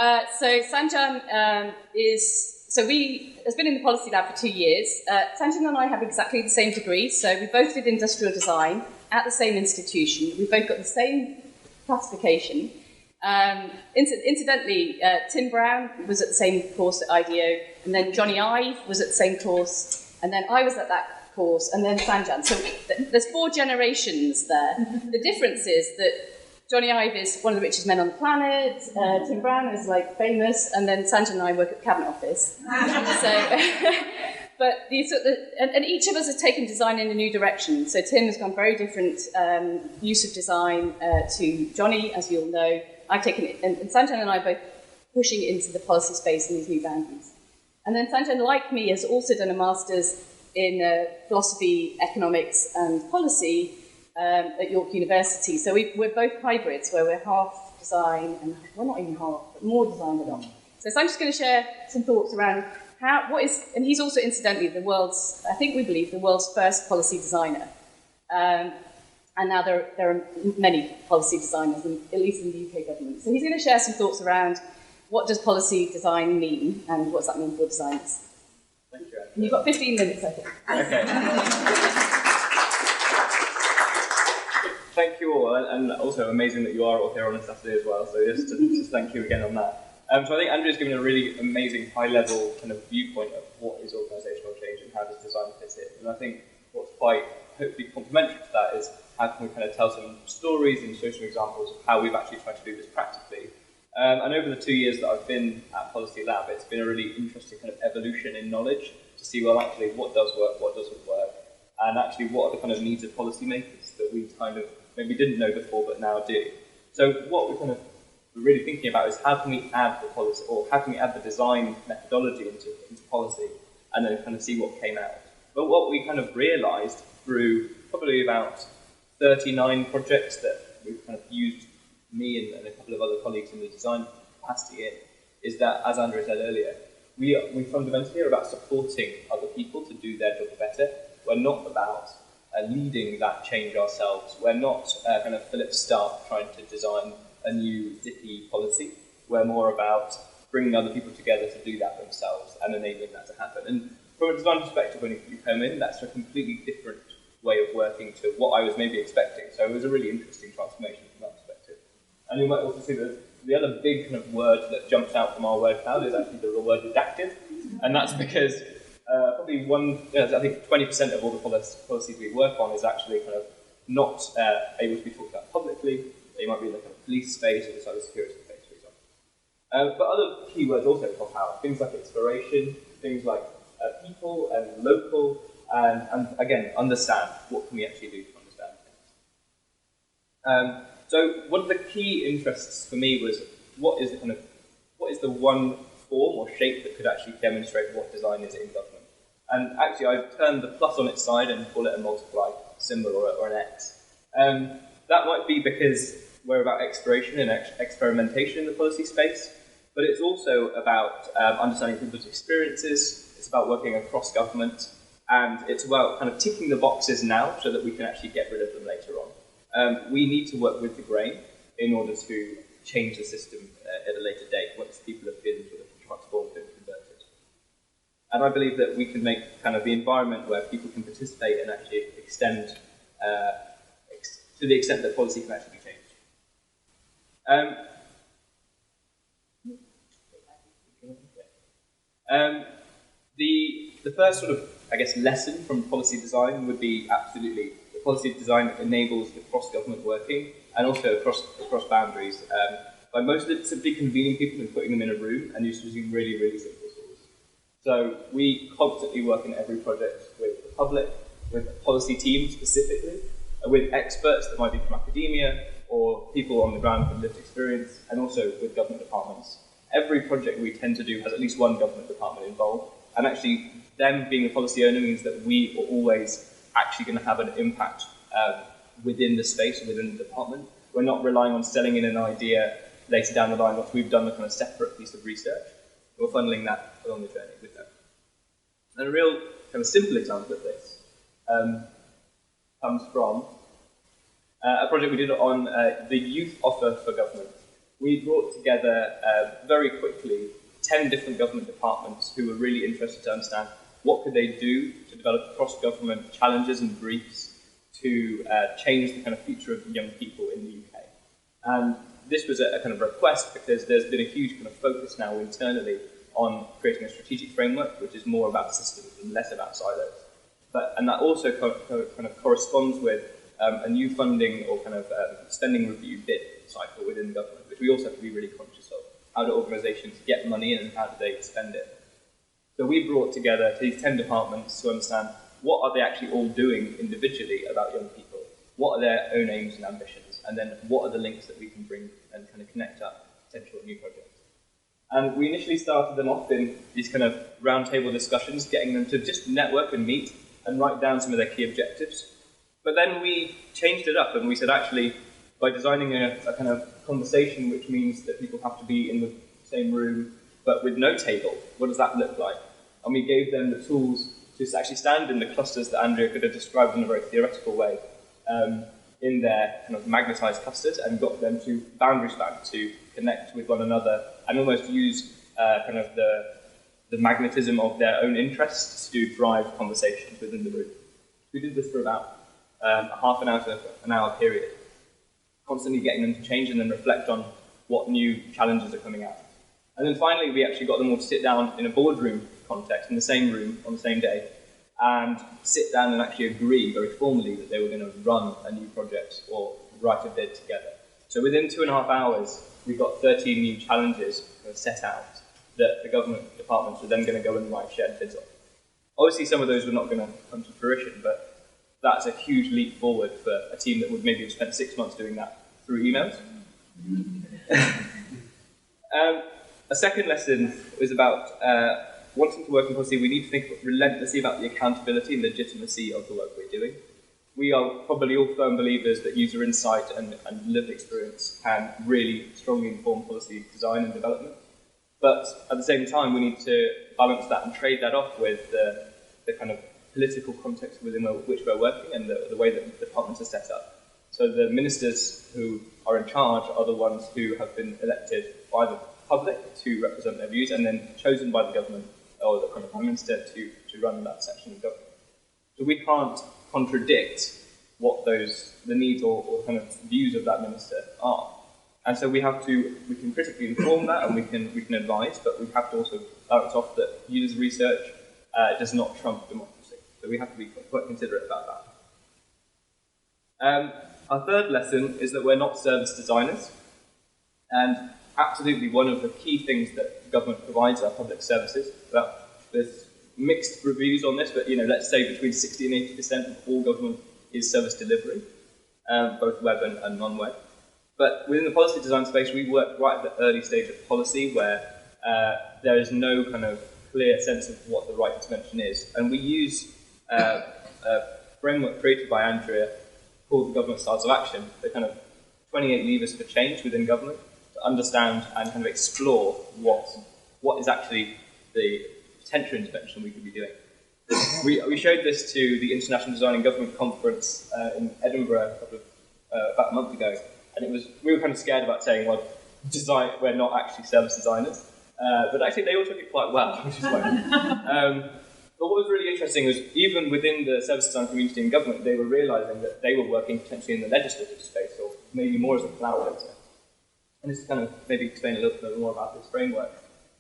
So Sanjan has been in the policy lab for 2 years. Sanjan and I have exactly the same degree, so we both did industrial design at the same institution. We both got the same classification. Incidentally, Tim Brown was at the same course at IDEO, and then Johnny Ive was at the same course, and then I was at that course, and then Sanjan. So there's 4 generations there. The difference is that Johnny Ive is one of the richest men on the planet, Tim Brown is like famous, and then Sanjan and I work at the Cabinet Office. But and each of us has taken design in a new direction. So Tim has gone very different use of design to Johnny, as you all know. I've taken it, and Sanjan and I are both pushing into the policy space in these new boundaries. And then Sanjan, like me, has also done a master's in philosophy, economics, and policy at York University. So we're both hybrids, where we're half design, and well, not even half, but more design than not. So Sanjan's going to share some thoughts around and he's also incidentally we believe the world's first policy designer. And now there are many policy designers, at least in the UK government. So he's going to share some thoughts around what does policy design mean, and what's that mean for designers. Thank you. And you've got 15 minutes, I think. Okay. Thank you all, and also amazing that you are all here on a Saturday as well, so just thank you again on that. So I think Andrea's given a really amazing high-level kind of viewpoint of what is organisational change and how does design fit in. And I think what's quite hopefully complementary to that is how can we kind of tell some stories and show some examples of how we've actually tried to do this practically. And over the 2 years that I've been at Policy Lab, it's been a really interesting kind of evolution in knowledge to see, well, actually, what does work, what doesn't work, and actually what are the kind of needs of policymakers that we kind of maybe didn't know before but now do. So what we're really thinking about is how can we add the policy, or how can we add the design methodology into policy, and then kind of see what came out. But what we kind of realised through probably about 39 projects that we've kind of used me and a couple of other colleagues in the design capacity in, is that, as Andrea said earlier, we fundamentally are about supporting other people to do their job better. We're not about leading that change ourselves. We're not kind of Philip Stark trying to design a new zippy policy. We're more about bringing other people together to do that themselves and enabling that to happen. And from a design perspective, when you come in, that's a completely different way of working to what I was maybe expecting. So it was a really interesting transformation from that perspective. And you might also see that the other big kind of word that jumps out from our word cloud is actually the word redacted. And that's because probably I think 20% of all the policies we work on is actually kind of not able to be talked about publicly. They might be in the kind of police space or the cybersecurity space, for example. But other keywords also pop out. Things like exploration, things like people and local, and again, understand. What can we actually do to understand things? So one of the key interests for me was what is the one form or shape that could actually demonstrate what design is in government. And actually, I've turned the plus on its side and call it a multiply symbol or an X. That might be because we're about exploration and experimentation in the policy space, but it's also about understanding people's experiences. It's about working across government, and it's about kind of ticking the boxes now so that we can actually get rid of them later on. We need to work with the grain in order to change the system at a later date once people have been sort of transformed and converted. And I believe that we can make kind of the environment where people can participate and actually extend to the extent that policy can actually be changed. The first sort of, I guess, lesson from policy design would be absolutely the policy design enables the cross-government working and also across boundaries by mostly simply convening people and putting them in a room and using really, really simple tools. So we constantly work in every project with the public, with policy teams specifically, with experts that might be from academia or people on the ground with lived experience, and also with government departments. Every project we tend to do has at least one government department involved, and actually them being a policy owner means that we are always actually going to have an impact within the space, within the department. We're not relying on selling in an idea later down the line once we've done the kind of separate piece of research. We're funneling that along the journey with them. And a real kind of simple example of this comes from a project we did on the youth offer for government, we brought together very quickly 10 different government departments who were really interested to understand what could they do to develop cross-government challenges and briefs to change the kind of future of young people in the UK. And this was a kind of request because there's been a huge kind of focus now internally on creating a strategic framework, which is more about systems and less about silos. And that also kind of corresponds with a new funding or kind of spending review bid cycle within the government, which we also have to be really conscious of. How do organisations get money in and how do they spend it? So we brought together these 10 departments to understand what are they actually all doing individually about young people, what are their own aims and ambitions, and then what are the links that we can bring and kind of connect up potential new projects. And we initially started them off in these kind of roundtable discussions, getting them to just network and meet and write down some of their key objectives. But then we changed it up and we said, actually, by designing a kind of conversation, which means that people have to be in the same room, but with no table, what does that look like? And we gave them the tools to actually stand in the clusters that Andrea could have described in a very theoretical way, in their kind of magnetised clusters, and got them to boundary span to connect with one another and almost use kind of the magnetism of their own interests to drive conversations within the room. We did this for about a half an hour to an hour period, constantly getting them to change and then reflect on what new challenges are coming out. And then finally, we actually got them all to sit down in a boardroom context, in the same room, on the same day, and sit down and actually agree very formally that they were going to run a new project or write a bid together. So within 2.5 hours, we got 13 new challenges set out that the government departments were then going to go and write shared bids on. Obviously, some of those were not going to come to fruition, but that's a huge leap forward for a team that would maybe have spent 6 months doing that through emails. A second lesson was about wanting to work in policy. We need to think relentlessly about the accountability and legitimacy of the work we're doing. We are probably all firm believers that user insight and lived experience can really strongly inform policy design and development. But at the same time, we need to balance that and trade that off with the kind of political context within which we're working and the way that the departments are set up. So the ministers who are in charge are the ones who have been elected by the public to represent their views and then chosen by the government or the kind of prime minister to run that section of government. So we can't contradict what the needs or kind of views of that minister are. And so we can critically inform that and we can advise, but we have to also balance off that user research does not trump democracy. So we have to be quite considerate about that. Our third lesson is that we're not service designers. And absolutely one of the key things that the government provides are public services. There's mixed reviews on this, but let's say between 60 and 80% of all government is service delivery, both web and non-web. But within the policy design space, we work right at the early stage of policy where there is no kind of clear sense of what the right intervention is. And we use a framework created by Andrea called the Government Styles of Action, the kind of 28 levers for change within government, to understand and kind of explore what is actually the potential intervention we could be doing. We showed this to the International Design and Government Conference in Edinburgh about a month ago, and we were kind of scared about saying, well, we're not actually service designers, but actually they all took it quite well, which is fine. But what was really interesting was even within the service design community in government, they were realising that they were working potentially in the legislative space, or maybe more as a collaborator. And this is kind of maybe explain a little bit more about this framework.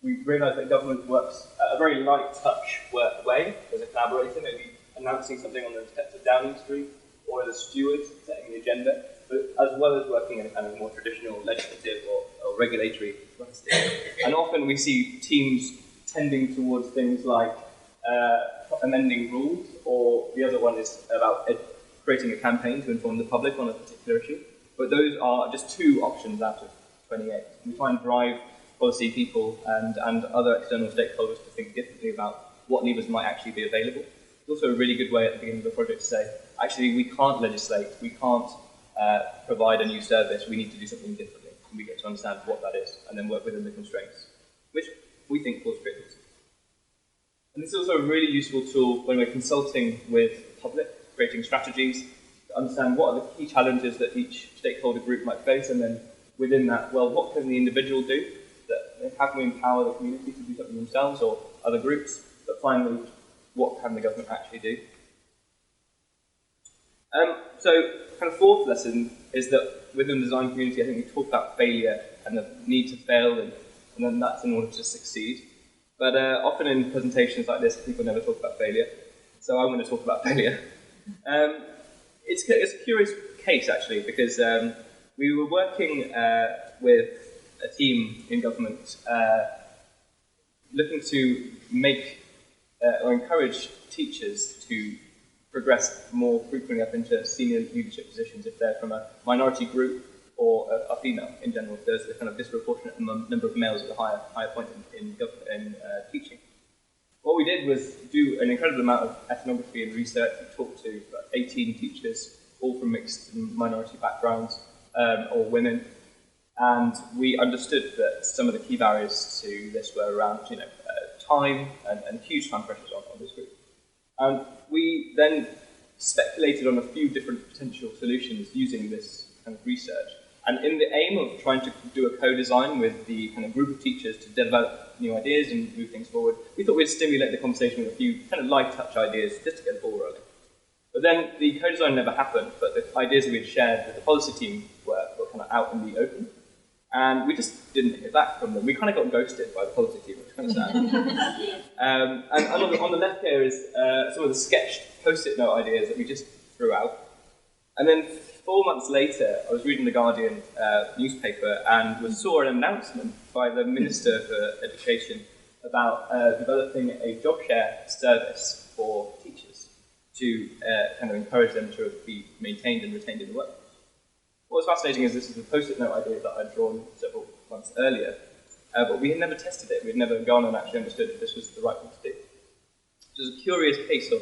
We realised that government works at a very light touch way as a collaborator, maybe announcing something on the steps of Downing Street, or as a steward setting the agenda, but as well as working in a kind of more traditional legislative or regulatory capacity. And often we see teams tending towards things like amending rules, or the other one is about creating a campaign to inform the public on a particular issue. But those are just 2 options out of 28. We try and drive policy people and other external stakeholders to think differently about what levers might actually be available. It's also a really good way at the beginning of the project to say, actually, we can't legislate, we can't provide a new service, we need to do something differently. And we get to understand what that is, and then work within the constraints, which we think cause creativity. And this is also a really useful tool when we're consulting with the public, creating strategies, to understand what are the key challenges that each stakeholder group might face, and then within that, well, what can the individual do? How can we empower the community to do something themselves or other groups? But finally, what can the government actually do? So, kind of fourth lesson is that within the design community, I think we talk about failure and the need to fail, and then that's in order to succeed. But often in presentations like this, people never talk about failure. So I'm going to talk about failure. It's a curious case, actually, because we were working with a team in government looking to make or encourage teachers to progress more frequently up into senior leadership positions if they're from a minority group or are female in general. There's a kind of disproportionate number of males at the higher point in teaching. What we did was do an incredible amount of ethnography and research. We talked to about 18 teachers, all from mixed and minority backgrounds, or women, and we understood that some of the key barriers to this were around, time and huge time pressures on this group. And we then speculated on a few different potential solutions using this kind of research. And in the aim of trying to do a co-design with the kind of group of teachers to develop new ideas and move things forward, we thought we'd stimulate the conversation with a few kind of light touch ideas just to get the ball rolling. But then the co-design never happened, but the ideas that we had shared with the policy team were kind of out in the open. And we just didn't hear back from them. We kind of got ghosted by the policy team, which is kind of sad. And on the left here is some of the sketched post-it note ideas that we just threw out. And then 4 months later, I was reading the Guardian newspaper and saw an announcement by the Minister for Education about developing a job share service for teachers to kind of encourage them to be maintained and retained in the workforce. What was fascinating is this is a post-it note idea that I'd drawn several months earlier, but we had never tested it. We had never gone and actually understood if this was the right thing to do. It was a curious case of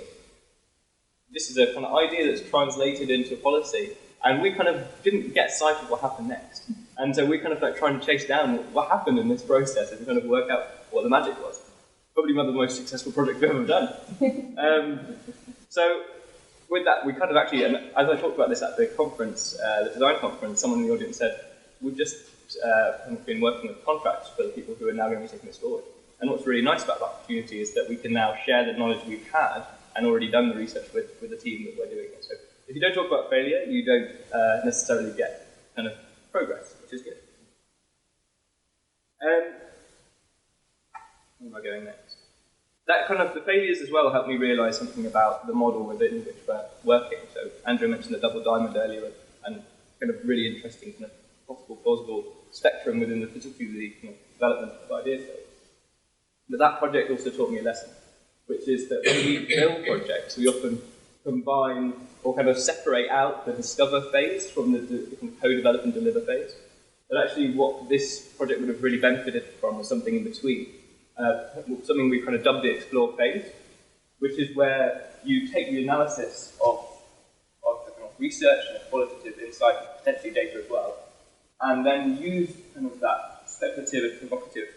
this is a kind of idea that's translated into policy, and we kind of didn't get sight of what happened next. And so we kind of like trying to chase down what happened in this process and kind of work out what the magic was. Probably one of the most successful projects we've ever done. So with that, we kind of actually, and as I talked about this at the conference, the design conference, someone in the audience said, we've just kind of been working with contracts for the people who are now going to be taking this forward. And what's really nice about that opportunity is that we can now share the knowledge we've had and already done the research with the team that we're doing it. So if you don't talk about failure, you don't necessarily get kind of progress, which is good. Where am I going next? That kind of, the failures as well helped me realise something about the model within which we're working. So Andrea mentioned the double diamond earlier, and kind of really interesting kind of possible, plausible spectrum within the particularly kind of development of ideas. But that project also taught me a lesson, which is that when we build projects, we often combine or kind of separate out the discover phase from the kind of co-develop and deliver phase. But actually what this project would have really benefited from was something in between. Something we kind of dubbed the explore phase, which is where you take the analysis of the kind of research and qualitative insight, and potentially data as well, and then use kind of that speculative and provocative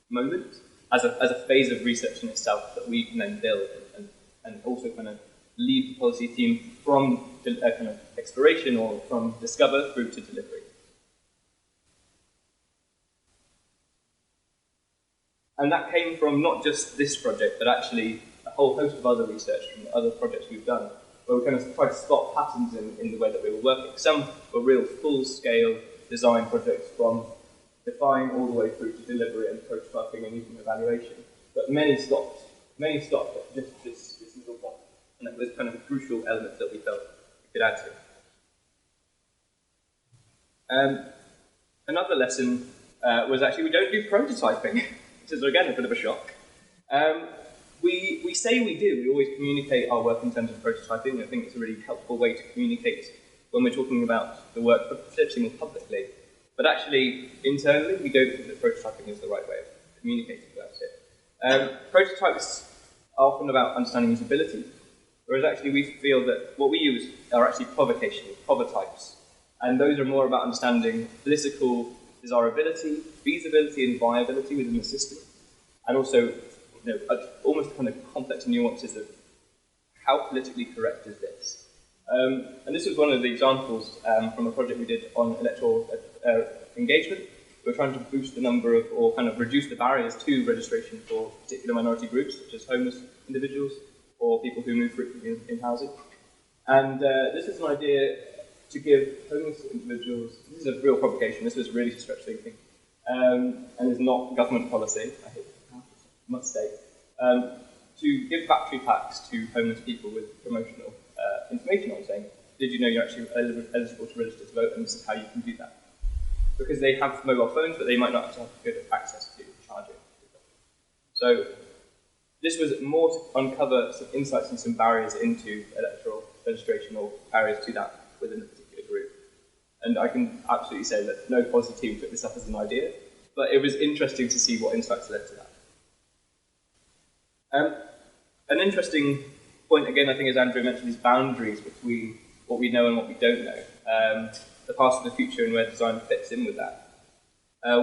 moment as a phase of research in itself that we can then build and also kind of lead the policy team from kind of exploration or from discover through to delivery. And that came from not just this project, but actually a whole host of other research from other projects we've done, where we kind of tried to spot patterns in the way that we were working. Some were real full-scale design projects from define all the way through to delivery and prototyping and even evaluation. But many stopped at just this little point. And that was kind of a crucial element that we felt we could add to. Another lesson was actually we don't do prototyping. Which is again a bit of a shock. We say we do. We always communicate our work in terms of prototyping. I think it's a really helpful way to communicate when we're talking about the work, but potentially more publicly. But actually, internally, we don't think that prototyping is the right way of communicating about it. Prototypes are often about understanding usability, whereas actually we feel that what we use are actually provocations, prototypes, and those are more about understanding political desirability, feasibility and viability within the system, and also almost kind of complex nuances of how politically correct is this, And this was one of the examples from a project we did on electoral engagement. We're trying to boost the number of, or kind of reduce the barriers to registration for particular minority groups, such as homeless individuals or people who move frequently in housing. And this is an idea to give homeless individuals, this is a real provocation, this was really stretch thinking, and is not government policy, I must state, to give battery packs to homeless people with promotional information on saying, did you know you're actually eligible to register to vote, and this is how you can do that. Because they have mobile phones, but they might not actually have good access to charging. So this was more to uncover some insights and some barriers into electoral registration or barriers to that within a particular group. And I can absolutely say that no policy team took this up as an idea, but it was interesting to see what insights led to that. An interesting point, again, I think, as Andrea mentioned, is boundaries between what we know and what we don't know. The past and the future and where design fits in with that.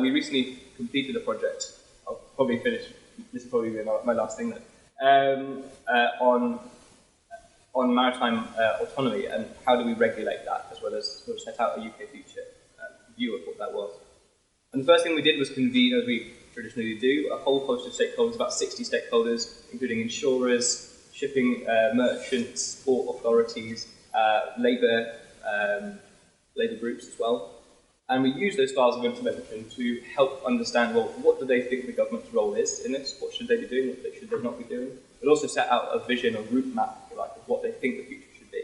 We recently completed a project, I'll probably finish, this will probably be my last thing then, on maritime autonomy and how do we regulate that, as well as sort of set out a UK future view of what that was. And the first thing we did was convene, as we traditionally do, a whole host of stakeholders, about 60 stakeholders, including insurers, shipping merchants, port authorities, labour groups as well. And we use those styles of intervention to help understand, well, what do they think the government's role is in this? What should they be doing? What should they not be doing? But also set out a vision, a route map, if you like, of what they think the future should be.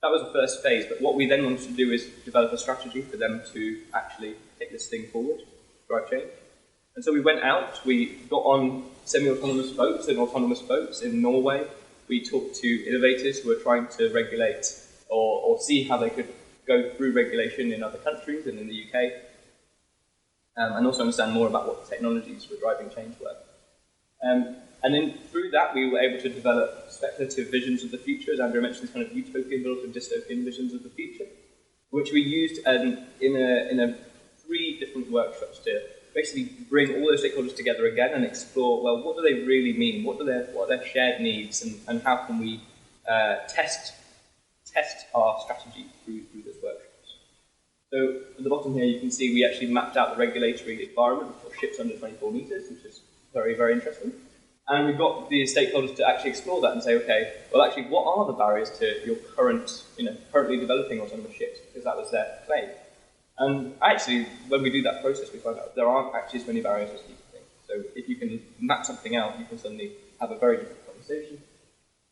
That was the first phase, but what we then wanted to do is develop a strategy for them to actually take this thing forward, drive change. And so we went out, we got on semi-autonomous boats and autonomous boats in Norway. We talked to innovators who were trying to regulate or see how they could go through regulation in other countries and in the UK, and also understand more about what the technologies for driving change were. And then through that, we were able to develop speculative visions of the future, as Andrea mentioned, kind of utopian but also dystopian visions of the future, which we used in 3 different workshops to basically bring all those stakeholders together again and explore, well, what do they really mean? What are their shared needs, and how can we test our strategy through those workshops. So at the bottom here you can see we actually mapped out the regulatory environment for ships under 24 metres, which is very, very interesting. And we got the stakeholders to actually explore that and say, okay, well actually what are the barriers to your currently developing autonomous ships? Because that was their claim. And actually, when we do that process, we find out there aren't actually as many barriers as people think. So if you can map something out, you can suddenly have a very different conversation.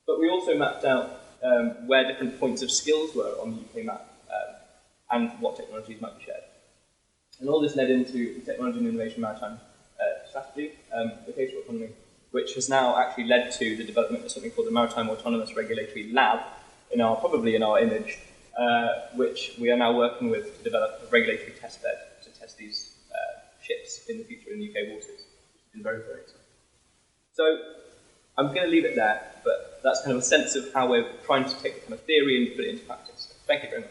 But we also mapped out where different points of skills were on the UK map and what technologies might be shared. And all this led into the Technology and Innovation Maritime Strategy, the case for autonomy, which has now actually led to the development of something called the Maritime Autonomous Regulatory Lab, probably in our image, which we are now working with to develop a regulatory test bed to test these ships in the future in UK waters. It's been very, very exciting. So I'm going to leave it there, but that's kind of a sense of how we're trying to take the kind of theory and put it into practice. Thank you very much.